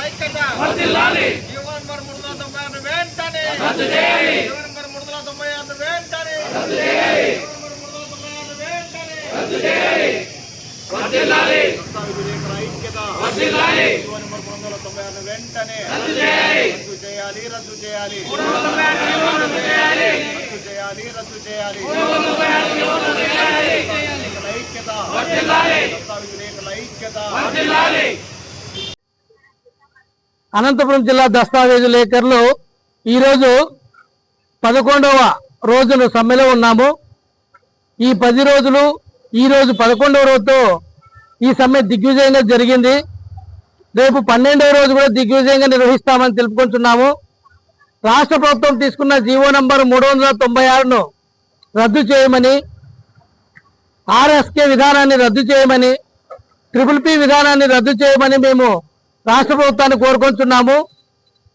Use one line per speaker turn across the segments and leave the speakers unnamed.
ఐక్యత జీవన్ నంబర్ 396 వెంటనే జీవన్ నంబర్ 396 వెంటనే రద్దు చేయాలి
అనంతపురం జిల్లా దస్తావేజు లేఖర్లు ఈరోజు 11వ రోజున సమ్మెలో ఉన్నాము. ఈ 10 రోజులు ఈరోజు 11వ రోజుతో ఈ సమ్మె దిగ్విజయంగా జరిగింది. రేపు 12వ రోజు కూడా దిగ్విజయంగా నిర్వహిస్తామని తెలుపుకుంటున్నాము. రాష్ట్ర ప్రభుత్వం తీసుకున్న జీవో నంబర్ 396ను రద్దు చేయమని, ఆర్ఎస్కే విధానాన్ని రద్దు చేయమని, ట్రిపుల్ విధానాన్ని రద్దు చేయమని మేము రాష్ట్ర ప్రభుత్వాన్ని కోరుకుంటున్నాము.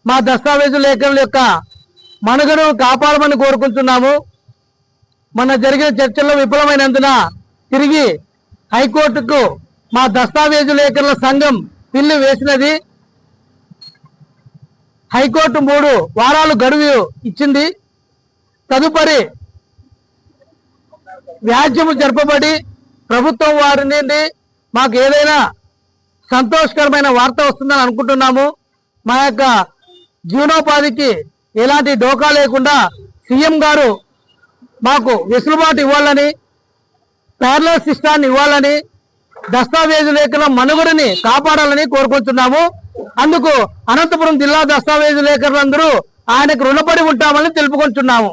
మా దస్తావేజు లేఖల యొక్క మనుగడను కాపాడమని కోరుకుంటున్నాము. మన జరిగిన చర్చల్లో విఫలమైనందున తిరిగి హైకోర్టుకు మా దస్తావేజు లేఖల సంఘం పిల్లు వేసినది. హైకోర్టు 3 వారాలు గడువు ఇచ్చింది. తదుపరి వ్యాజ్యము జరపబడి ప్రభుత్వం వారి నుండి మాకు ఏదైనా సంతోషకరమైన వార్త వస్తుందని అనుకుంటున్నాము. మా యొక్క జీవనోపాధికి ఎలాంటి డోకా లేకుండా సీఎం గారు మాకు వెసులుబాటు ఇవ్వాలని, ప్యారలల్ సిస్టాన్ని ఇవ్వాలని, దస్తావేజు లేఖల మనుగడని కాపాడాలని కోరుకుంటున్నాము. అందుకు అనంతపురం జిల్లా దస్తావేజు లేఖరులందరూ ఆయనకు రుణపడి ఉంటామని తెలుపుకుంటున్నాము.